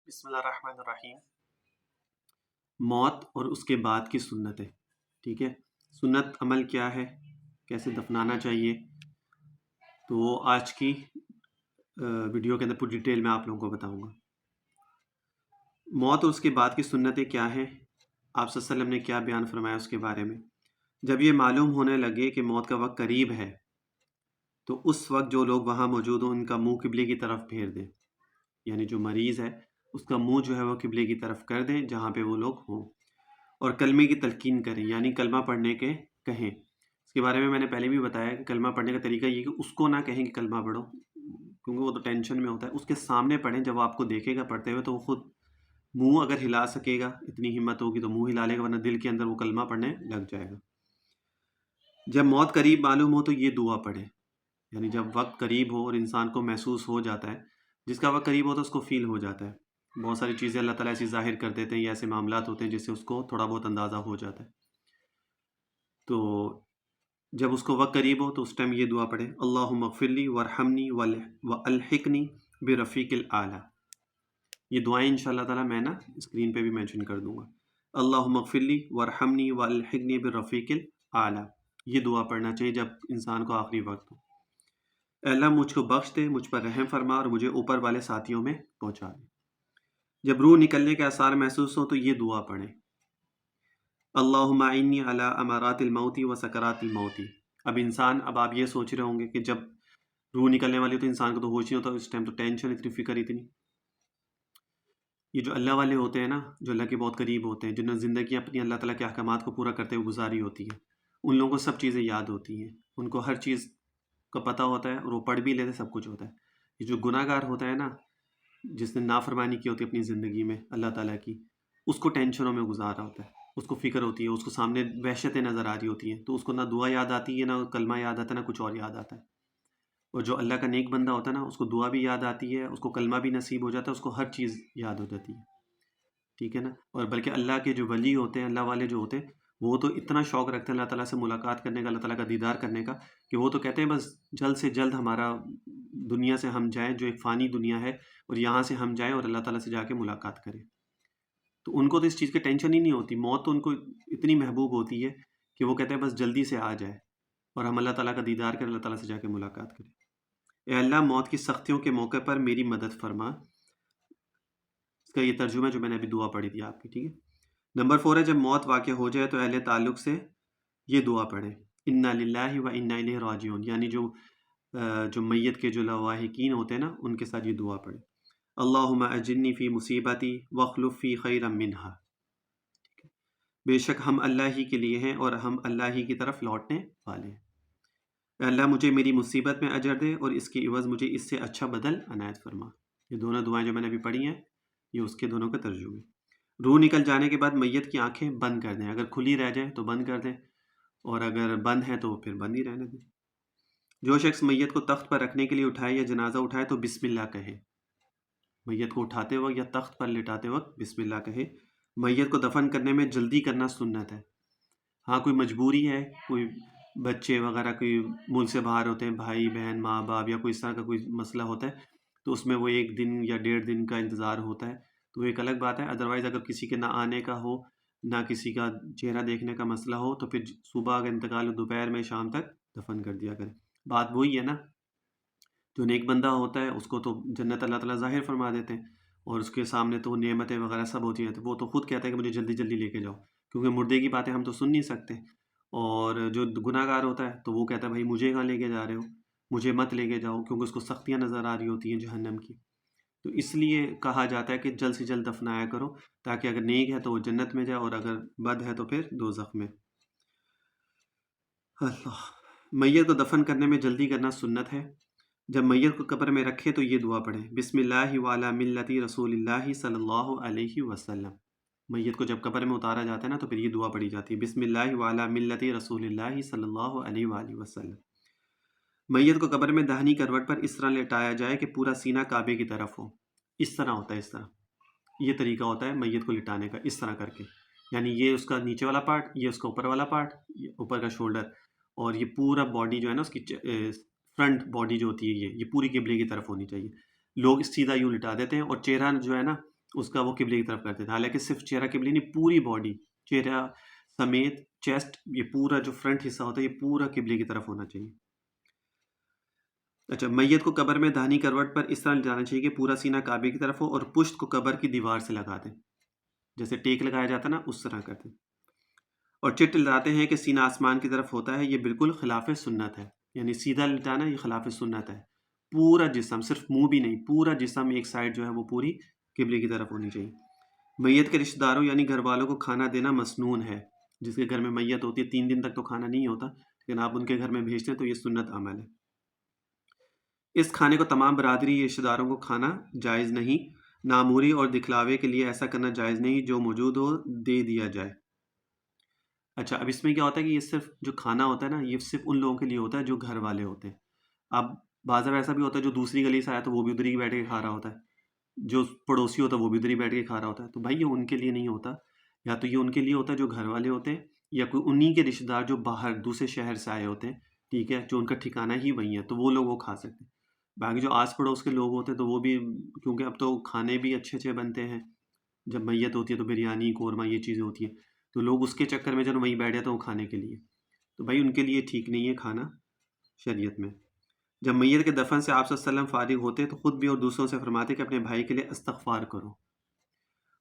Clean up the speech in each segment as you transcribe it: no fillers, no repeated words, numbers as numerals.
بسم اللہ الرحمن الرحیم۔ موت اور اس کے بعد کی سنتیں، ٹھیک ہے۔ سنت عمل کیا ہے، کیسے دفنانا چاہیے، تو آج کی ویڈیو کے اندر پوری ڈیٹیل میں آپ لوگوں کو بتاؤں گا۔ موت اور اس کے بعد کی سنتیں کیا ہیں، آپ صلی اللہ علیہ وسلم نے کیا بیان فرمایا اس کے بارے میں۔ جب یہ معلوم ہونے لگے کہ موت کا وقت قریب ہے تو اس وقت جو لوگ وہاں موجود ہوں ان کا منہ قبلے کی طرف پھیر دیں، یعنی جو مریض ہے اس کا منہ جو ہے وہ قبلے کی طرف کر دیں جہاں پہ وہ لوگ ہوں، اور کلمے کی تلقین کریں، یعنی کلمہ پڑھنے کے کہیں۔ اس کے بارے میں نے پہلے بھی بتایا کہ کلمہ پڑھنے کا طریقہ یہ کہ اس کو نہ کہیں کہ کلمہ پڑھو، کیونکہ وہ تو ٹینشن میں ہوتا ہے، اس کے سامنے پڑھیں۔ جب وہ آپ کو دیکھے گا پڑھتے ہوئے تو وہ خود منہ اگر ہلا سکے گا، اتنی ہمت ہوگی تو منہ ہلا لے گا، ورنہ دل کے اندر وہ کلمہ پڑھنے لگ جائے گا۔ جب موت قریب معلوم ہو تو یہ دعا پڑھیں، یعنی جب وقت قریب ہو اور انسان کو محسوس ہو جاتا ہے، جس کا وقت قریب ہو تو اس کو فیل ہو جاتا ہے۔ بہت ساری چیزیں اللہ تعالیٰ ایسی ظاہر کر دیتے ہیں، یا ایسے معاملات ہوتے ہیں جس سے اس کو تھوڑا بہت اندازہ ہو جاتا ہے۔ تو جب اس کو وقت قریب ہو تو اس ٹائم یہ دعا پڑھے، اللہم اغفر لی وارحمنی والحقنی برفیق الاعلیٰ۔ یہ دعائیں انشاءاللہ تعالیٰ میں نا اسکرین پہ بھی مینشن کر دوں گا۔ اللہم اغفر لی وارحمنی والحقنی برفیق الاعلیٰ، یہ دعا پڑھنا چاہیے جب انسان کو آخری وقت ہو۔ اے اللہ مجھ کو بخش دے، مجھ پر رحم فرما اور مجھے اوپر والے ساتھیوں میں پہنچا دے۔ جب روح نکلنے کے آثار محسوس ہوں تو یہ دعا پڑھیں، اللہم اعنی علی امارات الموت و سکرات الموت۔ اب آپ یہ سوچ رہے ہوں گے کہ جب روح نکلنے والی ہو تو انسان کو تو ہوش نہیں ہوتا، اس ٹائم تو ٹینشن اتنی، فکر اتنی۔ یہ جو اللہ والے ہوتے ہیں نا، جو اللہ کے بہت قریب ہوتے ہیں، جنہوں نے زندگی اپنی اللہ تعالیٰ کے احکامات کو پورا کرتے ہوئے گزاری ہوتی ہے، ان لوگوں کو سب چیزیں یاد ہوتی ہیں، ان کو ہر چیز کا پتہ ہوتا ہے اور وہ پڑھ بھی لیتے، سب کچھ ہوتا ہے۔ یہ جو گناہ گار ہوتا ہے نا، جس نے نافرمانی کی ہوتی ہے اپنی زندگی میں اللہ تعالیٰ کی، اس کو ٹینشنوں میں گزارا ہوتا ہے، اس کو فکر ہوتی ہے، اس کو سامنے وحشتیں نظر آ رہی ہوتی ہیں، تو اس کو نہ دعا یاد آتی ہے، نہ کلمہ یاد آتا ہے، نہ کچھ اور یاد آتا ہے۔ اور جو اللہ کا نیک بندہ ہوتا ہے نا، اس کو دعا بھی یاد آتی ہے، اس کو کلمہ بھی نصیب ہو جاتا ہے، اس کو ہر چیز یاد ہو جاتی ہے، ٹھیک ہے نا۔ اور بلکہ اللہ کے جو ولی ہوتے ہیں، اللہ والے جو ہوتے ہیں، وہ تو اتنا شوق رکھتے ہیں اللہ تعالیٰ سے ملاقات کرنے کا، اللہ تعالیٰ کا دیدار کرنے کا، کہ وہ تو کہتے ہیں بس جلد سے جلد ہمارا دنیا سے ہم جائیں، جو ایک فانی دنیا ہے، اور یہاں سے ہم جائیں اور اللہ تعالیٰ سے جا کے ملاقات کریں۔ تو ان کو تو اس چیز کی ٹینشن ہی نہیں ہوتی، موت تو ان کو اتنی محبوب ہوتی ہے کہ وہ کہتے ہیں بس جلدی سے آ جائے اور ہم اللہ تعالیٰ کا دیدار کریں، اللہ تعالیٰ سے جا کے ملاقات کریں۔ اے اللہ موت کی سختیوں کے موقع پر میری مدد فرما، اس کا یہ ترجمہ ہے جو میں نے ابھی دعا پڑھی تھی آپ کی، ٹھیک ہے۔ نمبر 4 ہے، جب موت واقع ہو جائے تو اہل تعلق سے یہ دعا پڑھیں، انا للہ و انا الیہ راجعون، یعنی جو میت کے جو لواحقین ہوتے ہیں نا، ان کے ساتھ یہ دعا پڑھیں، اللہم اجرنی فی مصیبتی واخلف فی خیرا منہا۔ بے شک ہم اللہ ہی کے لیے ہیں اور ہم اللہ ہی کی طرف لوٹنے والے ہیں۔ اے اللہ مجھے میری مصیبت میں اجر دے اور اس کی عوض مجھے اس سے اچھا بدل عنایت فرما۔ یہ دونوں دعائیں جو میں نے ابھی پڑھی ہیں، یہ اس کے دونوں کا ترجمہ۔ روح نکل جانے کے بعد میت کی آنکھیں بند کر دیں، اگر کھلی رہ جائیں تو بند کر دیں، اور اگر بند ہیں تو پھر بند ہی رہنے دیں۔ جو شخص میت کو تخت پر رکھنے کے لیے اٹھائے یا جنازہ اٹھائے تو بسم اللہ کہے، میت کو اٹھاتے وقت یا تخت پر لٹاتے وقت بسم اللہ کہے۔ میت کو دفن کرنے میں جلدی کرنا سنت ہے۔ ہاں کوئی مجبوری ہے، کوئی بچے وغیرہ کوئی ملک سے باہر ہوتے ہیں، بھائی بہن ماں باپ، یا کوئی اس طرح کا کوئی مسئلہ ہوتا ہے، تو اس میں وہ 1 دن یا 1.5 دن کا انتظار ہوتا ہے، تو وہ ایک الگ بات ہے۔ ادروائز اگر کسی کے نہ آنے کا ہو، نہ کسی کا چہرہ دیکھنے کا مسئلہ ہو، تو پھر صبح اگر انتقال ہو، دوپہر میں شام تک دفن کر دیا کرے۔ بات وہی ہے نا، جو نیک بندہ ہوتا ہے اس کو تو جنت اللہ تعالیٰ ظاہر فرما دیتے ہیں، اور اس کے سامنے تو نعمتیں وغیرہ سب ہوتی ہیں، تو وہ تو خود کہتا ہے کہ مجھے جلدی جلدی لے کے جاؤ، کیونکہ مردے کی باتیں ہم تو سن نہیں سکتے۔ اور جو گناہ گار ہوتا ہے تو وہ کہتا ہے بھائی مجھے کہاں لے کے جا رہے ہو، مجھے مت لے کے جاؤ، کیونکہ اس کو سختیاں نظر آ رہی ہوتی ہیں جہنم کی۔ تو اس لیے کہا جاتا ہے کہ جلد سے جلد دفنایا کرو، تاکہ اگر نیک ہے تو وہ جنت میں جائے، اور اگر بد ہے تو پھر دوزخ میں۔ اللہ، میت کو دفن کرنے میں جلدی کرنا سنت ہے۔ جب میت کو قبر میں رکھے تو یہ دعا پڑھیں، بسم اللہ وعلی ملت رسول اللہ صلی اللہ علیہ وسلم۔ میت کو جب قبر میں اتارا جاتا ہے نا، تو پھر یہ دعا پڑھی جاتی ہے، بسم اللہ وعلی ملت رسول اللہ صلی اللہ علیہ وآلہ وسلم۔ میت کو قبر میں داہنی کروٹ پر اس طرح لٹایا جائے کہ پورا سینہ کعبے کی طرف ہو، اس طرح ہوتا ہے، اس طرح یہ طریقہ ہوتا ہے میت کو لٹانے کا، اس طرح کر کے، یعنی یہ اس کا نیچے والا پارٹ، یہ اس کا اوپر والا پارٹ، یہ اوپر کا شولڈر، اور یہ پورا باڈی جو ہے نا، اس کی فرنٹ باڈی جو ہوتی ہے یہ پوری قبلے کی طرف ہونی چاہیے۔ لوگ سیدھا یوں لٹا دیتے ہیں، اور چہرہ جو ہے نا اس کا وہ قبلے کی طرف کرتے تھے. حالانکہ صرف چہرہ قبلے نہیں، پوری باڈی، چہرہ سمیت چیسٹ، یہ پورا جو فرنٹ حصہ ہوتا ہے یہ پورا قبلے کی طرف ہونا چاہیے. اچھا، میت کو قبر میں داہنی کروٹ پر اس طرح لٹانا چاہیے کہ پورا سینہ کعبے کی طرف ہو اور پشت کو قبر کی دیوار سے لگا دیں. جیسے ٹیک لگایا جاتا ہے نا، اس طرح کرتے. اور چٹ لٹاتے ہیں کہ سینہ آسمان کی طرف ہوتا ہے، یہ بالکل خلاف سنت ہے. یعنی سیدھا لٹانا یہ خلاف سنت ہے. پورا جسم، صرف منہ بھی نہیں، پورا جسم ایک سائڈ جو ہے وہ پوری قبلے کی طرف ہونی چاہیے. میت کے رشتہ داروں یعنی گھر والوں کو کھانا دینا مسنون ہے. جس کے گھر میں میت ہوتی ہے 3 دن تک تو کھانا نہیں ہوتا، لیکن آپ ان کے گھر میں بھیجتے ہیں تو یہ سنت عمل ہے. اس کھانے کو تمام برادری رشتہ داروں کو کھانا جائز نہیں. ناموری اور دکھلاوے کے لیے ایسا کرنا جائز نہیں، جو موجود ہو دے دیا جائے. اچھا، اب اس میں کیا ہوتا ہے کہ یہ صرف جو کھانا ہوتا ہے نا، یہ صرف ان لوگوں کے لیے ہوتا ہے جو گھر والے ہوتے ہیں. اب بعض دفعہ ایسا بھی ہوتا ہے جو دوسری گلی سے آیا تو وہ بھی ادھر ہی بیٹھ کے کھا رہا ہوتا ہے، جو پڑوسی ہوتا ہے وہ بھی ادھر ہی بیٹھ کے کھا رہا ہوتا ہے. تو بھائی یہ ان کے لیے نہیں ہوتا. یا تو یہ ان کے لیے ہوتا ہے جو گھر والے ہوتے ہیں، یا کوئی انہی کے رشتہ دار جو باہر دوسرے شہر سے آئے ہوتے ہیں، ٹھیک ہے، جو ان کا ٹھکانہ ہی وہی ہے، تو وہ لوگ وہ کھا سکتے ہیں. باقی جو آس پڑوس کے لوگ ہوتے ہیں تو وہ بھی، کیونکہ اب تو کھانے بھی اچھے اچھے بنتے ہیں، جب میت ہوتی ہے تو بریانی قورمہ یہ چیزیں ہوتی ہیں، تو لوگ اس کے چکر میں جب وہیں بیٹھ جاتے ہیں وہ کھانے کے لیے، تو بھائی ان کے لیے ٹھیک نہیں ہے کھانا شریعت میں. جب میت کے دفن سے آپ صلی اللہ علیہ وسلم فارغ ہوتے تو خود بھی اور دوسروں سے فرماتے کہ اپنے بھائی کے لیے استغفار کرو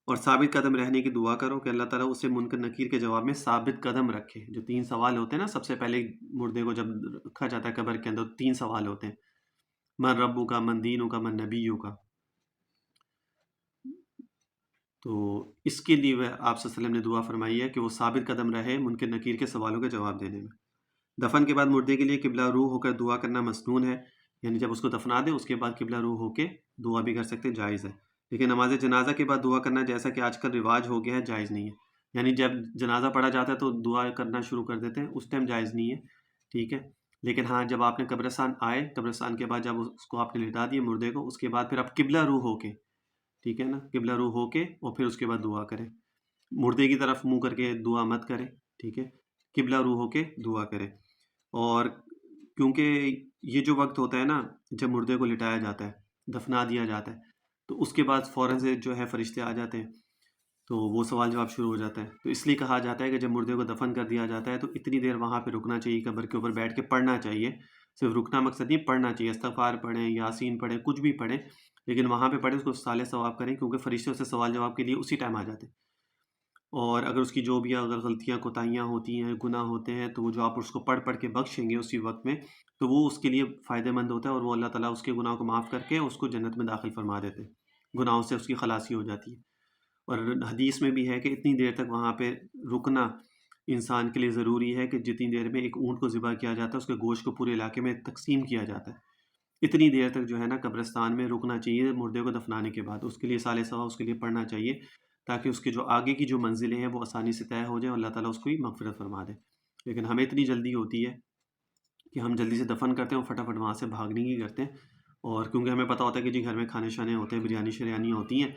اور ثابت قدم رہنے کی دعا کرو کہ اللہ تعالیٰ اسے منکر نکیر کے جواب میں ثابت قدم رکھے. جو 3 سوال ہوتے ہیں نا، سب سے پہلے مردے کو جب رکھا جاتا ہے قبر کے اندر، 3 سوال ہوتے ہیں: من ربو کا، من دینو کا، من نبیو کا. تو اس کے لیے آپ صلی اللہ علیہ وسلم نے دعا فرمائی ہے کہ وہ ثابت قدم رہے منکر نکیر کے سوالوں کے جواب دینے میں. دفن کے بعد مردے کے لیے قبلہ روح ہو کر دعا کرنا مسنون ہے. یعنی جب اس کو دفنا دیں اس کے بعد قبلہ روح ہو کے دعا بھی کر سکتے ہیں، جائز ہے. لیکن نماز جنازہ کے بعد دعا کرنا جیسا کہ آج کل رواج ہو گیا ہے، جائز نہیں ہے. یعنی جب جنازہ پڑھا جاتا ہے تو دعا کرنا شروع کر دیتے ہیں، اس ٹائم جائز نہیں ہے، ٹھیک ہے. لیکن ہاں، جب آپ نے قبرستان آئے، قبرستان کے بعد جب اس کو آپ نے لٹا دیے مردے کو، اس کے بعد پھر آپ قبلہ روح ہو کے، ٹھیک ہے نا، قبلہ روح ہو کے اور پھر اس کے بعد دعا کریں. مردے کی طرف منہ کر کے دعا مت کریں، ٹھیک ہے، قبلہ روح ہو کے دعا کریں. اور کیونکہ یہ جو وقت ہوتا ہے نا، جب مردے کو لٹایا جاتا ہے، دفنا دیا جاتا ہے، تو اس کے بعد فوراً سے جو ہے فرشتے آ جاتے ہیں، تو وہ سوال جواب شروع ہو جاتا ہے. تو اس لیے کہا جاتا ہے کہ جب مردے کو دفن کر دیا جاتا ہے تو اتنی دیر وہاں پہ رکنا چاہیے، قبر کے اوپر بیٹھ کے پڑھنا چاہیے. صرف رکنا مقصد نہیں، پڑھنا چاہیے، استغفار پڑھیں، یاسین پڑھیں، کچھ بھی پڑھیں، لیکن وہاں پہ پڑھیں، اس کو صالح ثواب کریں، کیونکہ فرشتے سے سوال جواب کے لیے اسی ٹائم آ جاتے ہیں. اور اگر اس کی جو بھی اگر غلطیاں کوتاہیاں ہوتی ہیں، گناہ ہوتے ہیں، تو وہ جو آپ اس کو پڑھ کے بخشیں گے اسی وقت میں، تو وہ اس کے لیے فائدہ مند ہوتا ہے، اور وہ اللہ تعالیٰ اس کے گناہوں کو معاف کر کے اس کو جنت میں داخل فرما دیتے ہیں. گناہوں سے اس کی خلاصی ہو جاتی ہے. اور حدیث میں بھی ہے کہ اتنی دیر تک وہاں پہ رکنا انسان کے لیے ضروری ہے کہ جتنی دیر میں ایک اونٹ کو ذبح کیا جاتا ہے، اس کے گوشت کو پورے علاقے میں تقسیم کیا جاتا ہے، اتنی دیر تک جو ہے نا قبرستان میں رکنا چاہیے مردے کو دفنانے کے بعد. اس کے لیے صالح ثواب اس کے لیے پڑھنا چاہیے، تاکہ اس کے جو آگے کی جو منزلیں ہیں وہ آسانی سے طے ہو جائیں اور اللہ تعالیٰ اس کو ہی مغفرت فرما دے. لیکن ہمیں اتنی جلدی ہوتی ہے کہ ہم جلدی سے دفن کرتے ہیں اور فٹافٹ وہاں سے بھاگنے کی کرتے ہیں. اور کیونکہ ہمیں پتہ ہوتا ہے کہ جی گھر میں کھانے شانے ہوتے ہیں، بریانی شریانی ہوتی ہیں،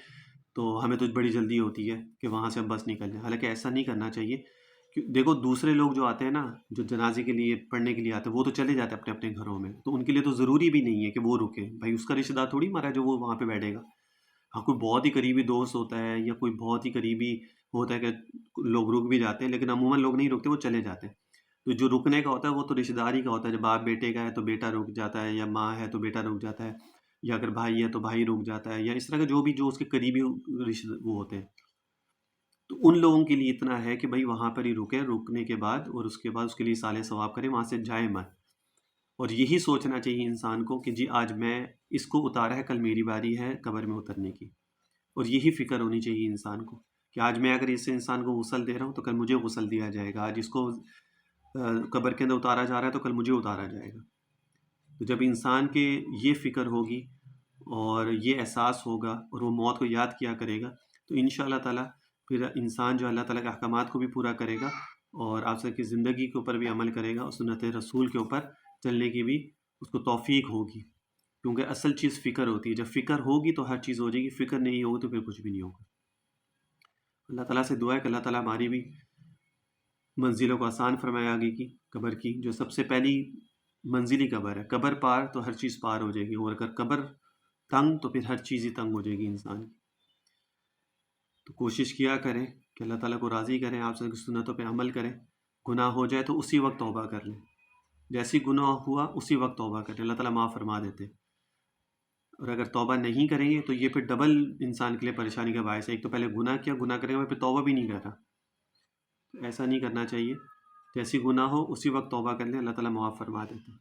تو ہمیں تو بڑی جلدی ہوتی ہے کہ وہاں سے ہم بس نکل جائیں. حالانکہ ایسا نہیں کرنا چاہیے. دیکھو دوسرے لوگ جو آتے ہیں نا، جو جنازے کے لیے پڑھنے کے لیے آتے ہیں، وہ تو چلے جاتے ہیں اپنے اپنے گھروں میں، تو ان کے لیے تو ضروری بھی نہیں ہے کہ وہ رکے. بھائی اس کا رشتہ دار تھوڑی مرا ہے جو وہ وہاں پہ بیٹھے گا. ہاں، کوئی بہت ہی قریبی دوست ہوتا ہے یا کوئی بہت ہی قریبی ہوتا ہے کہ لوگ رک بھی جاتے ہیں، لیکن عموماً لوگ نہیں رکتے، وہ چلے جاتے ہیں. تو جو رکنے کا ہوتا ہے وہ تو رشتہ داری کا ہوتا ہے. جب باپ بیٹے کا ہے تو بیٹا رک جاتا ہے، یا ماں ہے تو بیٹا رک جاتا ہے، یا اگر بھائی ہے تو بھائی رک جاتا ہے، یا اس طرح کا جو بھی جو اس کے قریبی رشتہ وہ ہوتے ہیں. تو ان لوگوں کے لیے اتنا ہے کہ بھائی وہاں پر ہی رکے، رکنے کے بعد اور اس کے بعد اس کے لیے صالح ثواب کریں، وہاں سے جائیں مت. اور یہی سوچنا چاہیے انسان کو کہ جی آج میں اس کو اتارا ہے، کل میری باری ہے قبر میں اترنے کی. اور یہی فکر ہونی چاہیے انسان کو کہ آج میں اگر اس انسان کو غسل دے رہا ہوں تو کل مجھے غسل دیا جائے گا. آج اس کو قبر کے اندر اتارا جا رہا ہے تو کل مجھے اتارا جائے گا. تو جب انسان کے یہ فکر ہوگی اور یہ احساس ہوگا اور وہ موت کو یاد کیا کرے گا، تو انشاءاللہ تعالیٰ پھر انسان جو اللہ تعالیٰ کے احکامات کو بھی پورا کرے گا اور آپ سے کی زندگی کے اوپر بھی عمل کرے گا اور سنت رسول کے اوپر چلنے کی بھی اس کو توفیق ہوگی. کیونکہ اصل چیز فکر ہوتی ہے. جب فکر ہوگی تو ہر چیز ہو جائے گی، فکر نہیں ہوگی تو پھر کچھ بھی نہیں ہوگا. اللہ تعالیٰ سے دعا ہے کہ اللہ تعالیٰ ہماری بھی منزلوں کو آسان فرمائے آگے کی قبر کی. جو سب سے پہلی منزل ہی قبر ہے. قبر پار تو ہر چیز پار ہو جائے گی، اور اگر قبر تنگ تو پھر ہر چیز ہی تنگ ہو جائے گی انسان کی. تو کوشش کیا کریں کہ اللہ تعالیٰ کو راضی کریں، آپ سے سنتوں پہ عمل کریں. گناہ ہو جائے تو اسی وقت توبہ کر لیں، جیسی گناہ ہوا اسی وقت توبہ کریں، اللہ تعالیٰ معاف فرما دیتے. اور اگر توبہ نہیں کریں گے تو یہ پھر ڈبل انسان کے لیے پریشانی کا باعث ہے. ایک تو پہلے گناہ کیا، گناہ کریں گے پھر توبہ بھی نہیں کر رہا. ایسا نہیں کرنا چاہیے. جیسی گناہ ہو اسی وقت توبہ کر لیں، اللہ تعالیٰ معاف فرما دیتے.